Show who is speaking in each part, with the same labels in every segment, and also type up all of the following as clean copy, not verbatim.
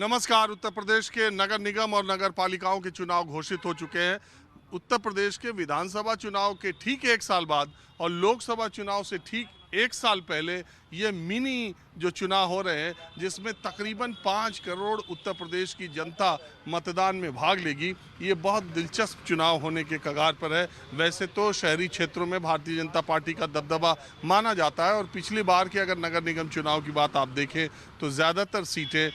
Speaker 1: नमस्कार। उत्तर प्रदेश के नगर निगम और नगर पालिकाओं के चुनाव घोषित हो चुके हैं। उत्तर प्रदेश के विधानसभा चुनाव के ठीक एक साल बाद और लोकसभा चुनाव से ठीक एक साल पहले ये मिनी जो चुनाव हो रहे हैं, जिसमें तकरीबन 5 करोड़ उत्तर प्रदेश की जनता मतदान में भाग लेगी। ये बहुत दिलचस्प चुनाव होने के कगार पर है। वैसे तो शहरी क्षेत्रों में भारतीय जनता पार्टी का दबदबा माना जाता है और पिछली बार के अगर नगर निगम चुनाव की बात आप देखें तो ज़्यादातर सीटें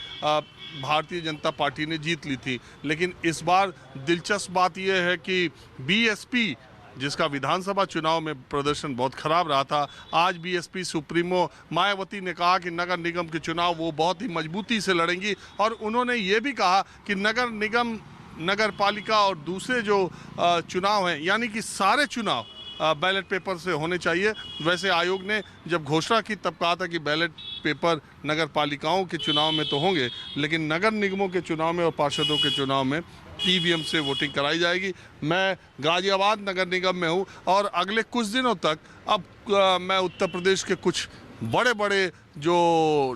Speaker 1: भारतीय जनता पार्टी ने जीत ली थी। लेकिन इस बार दिलचस्प बात यह है कि बीएसपी, जिसका विधानसभा चुनाव में प्रदर्शन बहुत खराब रहा था, आज बीएसपी सुप्रीमो मायावती ने कहा कि नगर निगम के चुनाव वो बहुत ही मजबूती से लड़ेंगी। और उन्होंने ये भी कहा कि नगर निगम, नगर पालिका और दूसरे जो चुनाव हैं, यानी कि सारे चुनाव बैलेट पेपर से होने चाहिए। वैसे आयोग ने जब घोषणा की तब कहा था कि बैलेट पेपर नगर पालिकाओं के चुनाव में तो होंगे, लेकिन नगर निगमों के चुनाव में और पार्षदों के चुनाव में ईवीएम से वोटिंग कराई जाएगी। मैं गाजियाबाद नगर निगम में हूँ और अगले कुछ दिनों तक अब मैं उत्तर प्रदेश के कुछ बड़े बड़े जो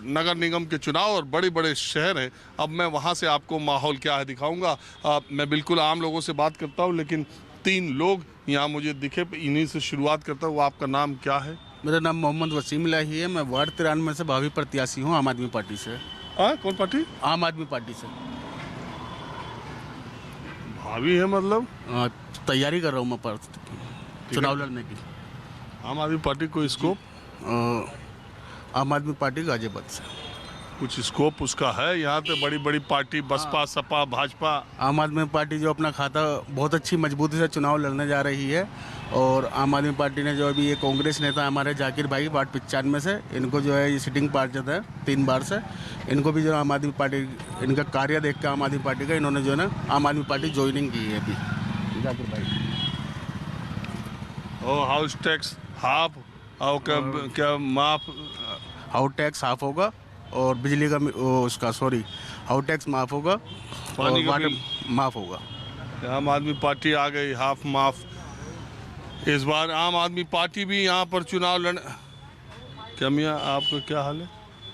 Speaker 1: नगर निगम के चुनाव और बड़े बड़े शहर हैं, अब मैं वहाँ से आपको माहौल क्या है दिखाऊंगा। मैं बिल्कुल आम लोगों से बात करता हूँ, लेकिन 3 लोग यहाँ मुझे दिखे, इन्हीं से शुरुआत करता हूँ। आपका नाम क्या है?
Speaker 2: मेरा नाम मोहम्मद वसीम इलाही है। मैं वार्ड 93 से भावी प्रत्याशी हूँ, आम आदमी पार्टी से।
Speaker 1: कौन पार्टी?
Speaker 2: आम आदमी पार्टी से।
Speaker 1: भावी है मतलब?
Speaker 2: तैयारी कर रहा हूँ मैं चुनाव लड़ने की।
Speaker 1: आम आदमी पार्टी को स्कोप?
Speaker 2: आम आदमी पार्टी गाजियाबाद से।
Speaker 1: कुछ स्कोप उसका है? यहाँ पे बड़ी बड़ी पार्टी बसपा, सपा, भाजपा।
Speaker 2: आम आदमी पार्टी जो अपना खाता बहुत अच्छी मजबूती से चुनाव लड़ने जा रही है। और आम आदमी पार्टी ने जो अभी ये कांग्रेस नेता हमारे जाकिर भाई वार्ड 95 से, इनको जो है ये सिटिंग पार्षद है 3 बार से, इनको भी जो आम आदमी पार्टी, इनका कार्य देख के आम आदमी पार्टी का इन्होंने जो है ना आम आदमी पार्टी ज्वाइनिंग की है अभी जाकिर भाई।
Speaker 1: हाउस टैक्स हाफ और क्या माफ?
Speaker 2: हाउस टैक्स हाफ होगा और बिजली का उसका हाउस टैक्स माफ होगा और वाटर माफ होगा।
Speaker 1: आम आदमी पार्टी आ गई, हाफ माफ। इस बार आम आदमी पार्टी भी यहाँ पर चुनाव लड़। क्या मियाँ, आपका क्या हाल है?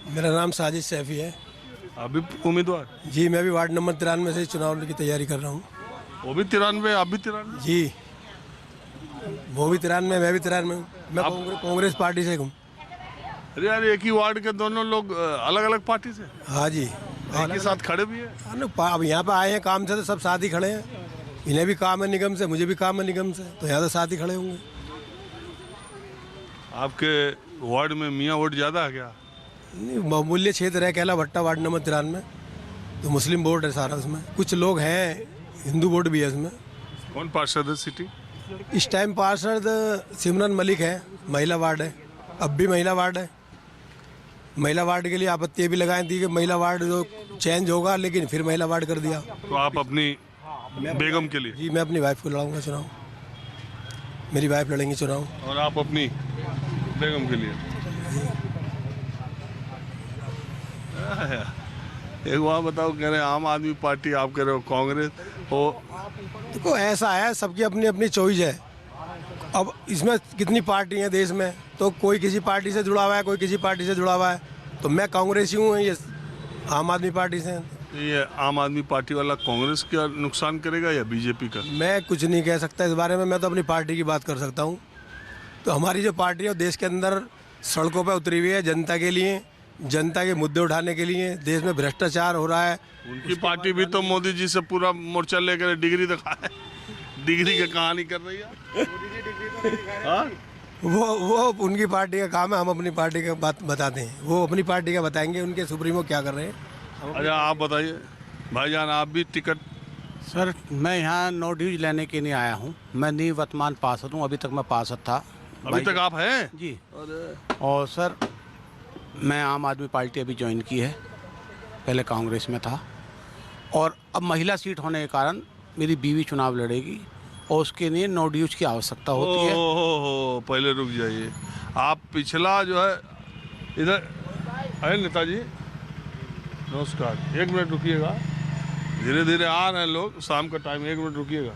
Speaker 3: मेरा नाम साजिद सैफी है।
Speaker 1: अभी उम्मीदवार?
Speaker 3: जी, मैं भी वार्ड नंबर 93 से चुनाव की तैयारी कर रहा हूँ।
Speaker 1: वो भी 93, आप भी 93?
Speaker 3: जी, वो भी 93, मैं भी 93 हूँ। मैं कांग्रेस पार्टी से हूँ।
Speaker 1: अरे यार, एक ही वार्ड के दोनों लोग अलग अलग पार्टी से?
Speaker 3: हाँ जी,
Speaker 1: एक ही साथ खड़े भी है।
Speaker 3: अब यहाँ पे आए हैं काम से तो सब साथ ही खड़े हैं। इन्हें भी काम है निगम से, मुझे भी काम है निगम से, तो यहाँ तो साथ ही खड़े होंगे।
Speaker 1: आपके वार्ड में मियाँ वोट ज़्यादा है क्या?
Speaker 3: नहीं, बहुमूल्य क्षेत्र है कहला भट्टा, वार्ड नंबर 93, तो मुस्लिम वोट है सारा उसमें। कुछ लोग हैं हिंदू वोट भी है उसमें।
Speaker 1: कौन पार्षद है सिटी?
Speaker 3: इस टाइम पार्षद सिमरन मलिक है, महिला वार्ड है। अब भी महिला वार्ड है। महिला वार्ड के लिए आपत्ति भी लगाई थी कि महिला वार्ड जो चेंज होगा, लेकिन फिर महिला वार्ड कर दिया।
Speaker 1: तो आप अपनी बेगम के लिए?
Speaker 3: जी, मैं अपनी वाइफ को लड़ाऊंगा चुनाव। मेरी वाइफ लड़ेंगी चुनाव।
Speaker 1: और आप अपनी बेगम के लिए? एक बात बताओ, कह रहे आम आदमी पार्टी, आप कह रहे हो कांग्रेस हो।
Speaker 3: देखो ऐसा है, सबकी अपनी अपनी चॉइस है। अब इसमें कितनी पार्टी हैं देश में, तो कोई किसी पार्टी से जुड़ा हुआ है, कोई किसी पार्टी से जुड़ा हुआ है। तो मैं कांग्रेसी हूँ, ये आम आदमी पार्टी से।
Speaker 1: ये आम आदमी पार्टी वाला कांग्रेस का नुकसान करेगा या बीजेपी का?
Speaker 3: मैं कुछ नहीं कह सकता इस बारे में। मैं तो अपनी पार्टी की बात कर सकता हूँ। तो हमारी जो पार्टी है देश के अंदर सड़कों पर उतरी हुई है जनता के लिए, जनता के मुद्दे उठाने के लिए। देश में भ्रष्टाचार हो रहा है।
Speaker 1: उनकी पार्टी भी तो मोदी जी से पूरा मोर्चा लेकर डिग्री दिखा है, डिग्री की कहानी कर रही है।
Speaker 3: वो उनकी पार्टी का काम है, हम अपनी पार्टी का बात बताते हैं। वो अपनी पार्टी का बताएंगे, उनके सुप्रीमो क्या कर रहे हैं।
Speaker 1: अच्छा, आप बताइए भाईजान, आप भी टिकट?
Speaker 4: सर, मैं यहाँ नो ड्यूज लेने के लिए आया हूँ। मैं निवर्तमान पार्षद हूँ, अभी तक मैं पार्षद था।
Speaker 1: अभी तक आप हैं?
Speaker 4: जी। और सर, मैं आम आदमी पार्टी अभी ज्वाइन की है, पहले कांग्रेस में था। और अब महिला सीट होने के कारण मेरी बीवी चुनाव लड़ेगी और उसके लिए नो ड्यूज की आवश्यकता होती है।
Speaker 1: हो, पहले रुक जाइए। आप पिछला जो है इधर है नेताजी, नमस्कार, 1 मिनट रुकिएगा। धीरे धीरे आ रहे हैं लोग, शाम का टाइम, 1 मिनट रुकिएगा।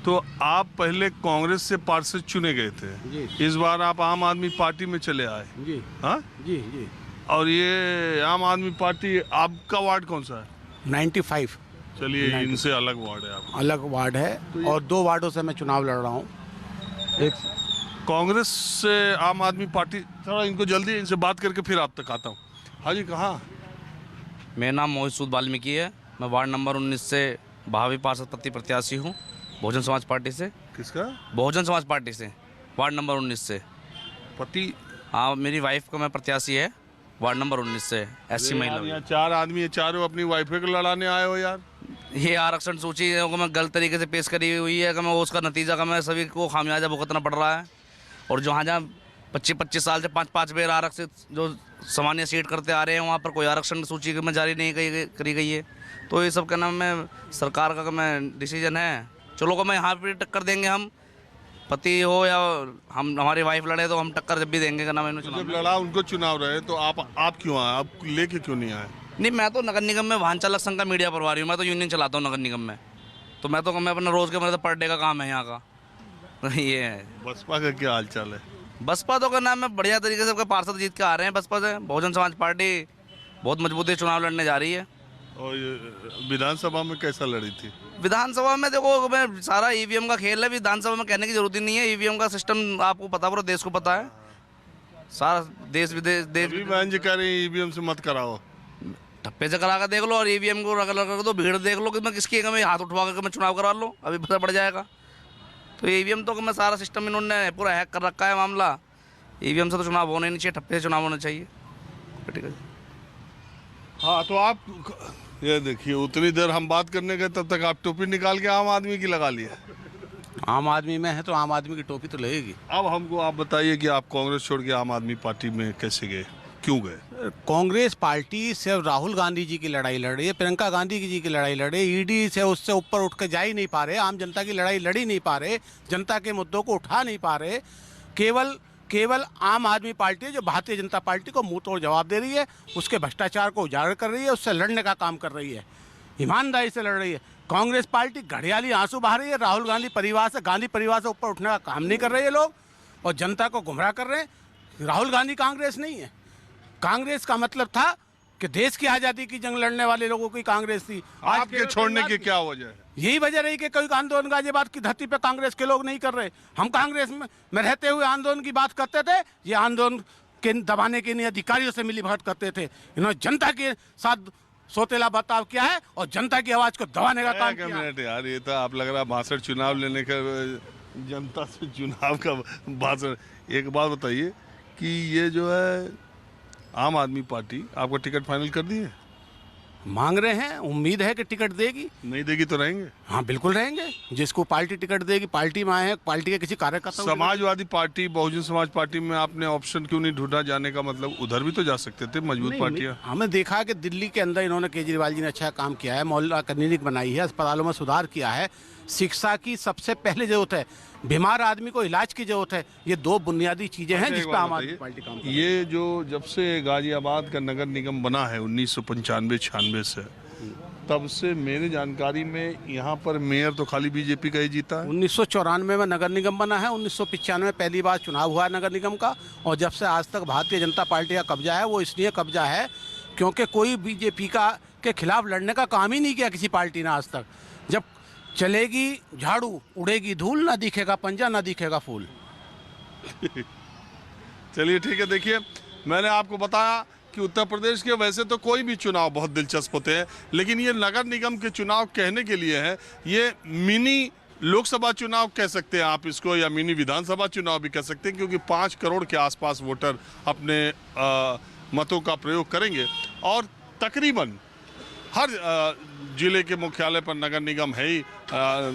Speaker 1: तो आप पहले कांग्रेस से पार्षद चुने गए थे
Speaker 4: जी।
Speaker 1: इस बार आप आम आदमी पार्टी में चले आए?
Speaker 4: जी
Speaker 1: हाँ
Speaker 4: जी जी।
Speaker 1: और ये आम आदमी पार्टी, आपका वार्ड कौन सा है?
Speaker 4: 95
Speaker 1: चलिए, इनसे अलग वार्ड है आपका।
Speaker 4: अलग वार्ड है और 2 वार्डों से मैं चुनाव लड़ रहा हूँ। एक
Speaker 1: कांग्रेस से आम आदमी पार्टी, थोड़ा इनको जल्दी इनसे बात करके फिर आप तक आता हूँ। हाँ जी, कहाँ?
Speaker 5: मेरा नाम मोहित सूद वाल्मीकि है। मैं वार्ड नंबर 19 से भावी पार्षद प्रत्याशी हूँ, बहुजन समाज पार्टी से।
Speaker 1: किसका?
Speaker 5: बहुजन समाज पार्टी से, वार्ड नंबर 19 से।
Speaker 1: पति?
Speaker 5: हाँ, मेरी वाइफ का मैं प्रत्याशी है वार्ड नंबर 19 से, एससी महिला।
Speaker 1: यहाँ 4 आदमी है, चारों अपनी वाइफ को लड़ाने आए हो यार।
Speaker 5: ये आरक्षण सूची को मैं गलत तरीके से पेश करी हुई है कि मैं उसका नतीजा का मैं सभी को खामियाजा भुगतना पड़ रहा है। और जहाँ जहाँ 25-25 साल से 5-5 बेर आरक्षित जो सामान्य सीट करते आ रहे हैं, वहाँ पर कोई आरक्षण सूची में जारी नहीं करी गई है। तो ये सब का नाम में सरकार का मैं डिसीजन है। चलो को मैं यहाँ पर टक्कर देंगे, हम पति हो या हम हमारी वाइफ लड़े तो हम टक्कर जब भी देंगे। का नाम है
Speaker 1: जब लड़ा उनको चुनाव रहे तो आप क्यों आए? आप लेके क्यों नहीं आए?
Speaker 5: नहीं, मैं तो नगर निगम में वाहन चालक संघ का मीडिया प्रभारी हूँ। मैं तो यूनियन चलाता हूँ नगर निगम में। तो मैं अपना रोज़ के मतलब पर डे का काम है यहाँ का। ये है।
Speaker 1: बसपा का क्या हाल चाल है?
Speaker 5: बसपा तो का नाम है बढ़िया तरीके से सबके पार्षद जीत के आ रहे हैं बसपा से। बहुजन समाज पार्टी बहुत मजबूती चुनाव लड़ने जा रही है।
Speaker 1: और ये विधानसभा में कैसा लड़ी थी?
Speaker 5: विधानसभा में देखो, मैं सारा ईवीएम का खेल है। विधानसभा में कहने की जरूरत ही नहीं है। ईवीएम का सिस्टम आपको पता, पूरा देश को पता है। सारा देश विदेश
Speaker 1: अभी बहन जी कह रही ईवीएम से मत कराओ।
Speaker 5: ठप्पे से करा कर देख लो और ईवीएम को रख दो, भीड़ देख लो कि मैं किसकी मैं हाथ उठवा कर मैं चुनाव करवा लो, अभी पता पड़ जाएगा। तो ईवीएम तो मैं सारा सिस्टम इन्होंने पूरा हैक कर रखा है मामला। ईवीएम से तो चुनाव होना ही नहीं चाहिए, ठप्पे से चुनाव होना चाहिए। ठीक है।
Speaker 1: हाँ, तो आप ये देखिए, उतनी देर हम बात करने गए तब तक आप टोपी निकाल के आम आदमी की लगा लिया।
Speaker 4: आम आदमी में है तो आम आदमी की टोपी तो लगेगी।
Speaker 1: अब हमको आप बताइए कि आप कांग्रेस छोड़ के आम आदमी पार्टी में कैसे गए, क्यों गए?
Speaker 4: कांग्रेस पार्टी सिर्फ राहुल गांधी जी की लड़ाई लड़ रही है, प्रियंका गांधी जी की लड़ाई लड़ रही है। ईडी से उससे ऊपर उठ के जा ही नहीं पा रहे, आम जनता की लड़ाई लड़ ही नहीं पा रहे, जनता के मुद्दों को उठा नहीं पा रहे। केवल आम आदमी पार्टी जो भारतीय जनता पार्टी को मुंह तोड़ जवाब दे रही है, उसके भ्रष्टाचार को उजागर कर रही है, उससे लड़ने का काम कर रही है, ईमानदारी से लड़ रही है। कांग्रेस पार्टी घड़ियाली आंसू बहा रही है। राहुल गांधी परिवार से ऊपर उठने का काम नहीं कर रहे ये लोग और जनता को गुमराह कर रहे हैं। राहुल गांधी कांग्रेस नहीं है। कांग्रेस का मतलब था कि देश की आज़ादी की जंग लड़ने वाले लोगों की कांग्रेस थी।
Speaker 1: आपके छोड़ने की क्या वजह है?
Speaker 4: यही वजह रही कि कोई आंदोलन गाजियाबाद की धरती पे कांग्रेस के लोग नहीं कर रहे। हम कांग्रेस में रहते हुए आंदोलन की बात करते थे। ये आंदोलन के दबाने के लिए अधिकारियों से मिली भगत करते थे। इन्होंने जनता के साथ सोतेला बर्ताव किया है और जनता की आवाज को दबाने का काम किया है।
Speaker 1: यार, ये तो आप लग रहा है भाषण चुनाव लेने का, जनता से चुनाव का भाषण। एक बात बताइए कि ये जो है आम आदमी पार्टी आपको टिकट फाइनल कर दी है?
Speaker 4: मांग रहे हैं, उम्मीद है कि टिकट देगी।
Speaker 1: नहीं देगी तो रहेंगे?
Speaker 4: हाँ, बिल्कुल रहेंगे। जिसको पार्टी टिकट देगी, पार्टी में आए हैं, पार्टी के किसी कार्यकर्ता।
Speaker 1: समाजवादी पार्टी, बहुजन समाज पार्टी में आपने ऑप्शन क्यों नहीं ढूंढा जाने का? मतलब उधर भी तो जा सकते थे, मजबूत पार्टियां।
Speaker 4: हमें देखा कि दिल्ली के अंदर इन्होंने, केजरीवाल जी ने अच्छा काम किया है, मोहल्ला क्लिनिक बनाई है, अस्पतालों में सुधार किया है, शिक्षा की सबसे पहले जरूरत है, बीमार आदमी को इलाज की जरूरत है। ये 2 बुनियादी चीजें हैं जिस पर आम आदमी पार्टी काम कर रही है।
Speaker 1: ये जो जब से गाजियाबाद का नगर निगम बना है 1995-96 से, तब से मेरी जानकारी में यहाँ पर मेयर तो खाली बीजेपी का ही जीता है।
Speaker 4: 1994 में नगर निगम बना है, 1995 में पहली बार चुनाव हुआ नगर निगम का। और जब से आज तक भारतीय जनता पार्टी का कब्जा है, वो इसलिए कब्जा है क्योंकि कोई बीजेपी के खिलाफ लड़ने का काम ही नहीं किया किसी पार्टी ने आज तक। जब चलेगी झाड़ू, उड़ेगी धूल, ना दिखेगा पंजा, ना दिखेगा फूल।
Speaker 1: चलिए ठीक है। देखिए, मैंने आपको बताया कि उत्तर प्रदेश के वैसे तो कोई भी चुनाव बहुत दिलचस्प होते हैं, लेकिन ये नगर निगम के चुनाव कहने के लिए है। ये मिनी लोकसभा चुनाव कह सकते हैं आप इसको, या मिनी विधानसभा चुनाव भी कह सकते हैं, क्योंकि 5 करोड़ के आसपास वोटर अपने मतों का प्रयोग करेंगे। और तकरीबन हर जिले के मुख्यालय पर नगर निगम है ही,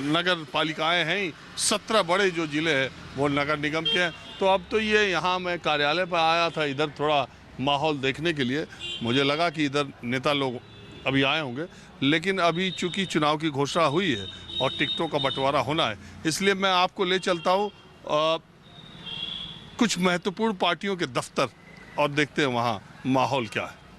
Speaker 1: नगर पालिकाएँ हैं ही। 17 बड़े जो जिले हैं वो नगर निगम के हैं। तो अब तो ये यहाँ मैं कार्यालय पर आया था, इधर थोड़ा माहौल देखने के लिए। मुझे लगा कि इधर नेता लोग अभी आए होंगे, लेकिन अभी चूंकि चुनाव की घोषणा हुई है और टिकटों का बंटवारा होना है, इसलिए मैं आपको ले चलता हूँ कुछ महत्वपूर्ण पार्टियों के दफ्तर और देखते हैं वहाँ माहौल क्या है।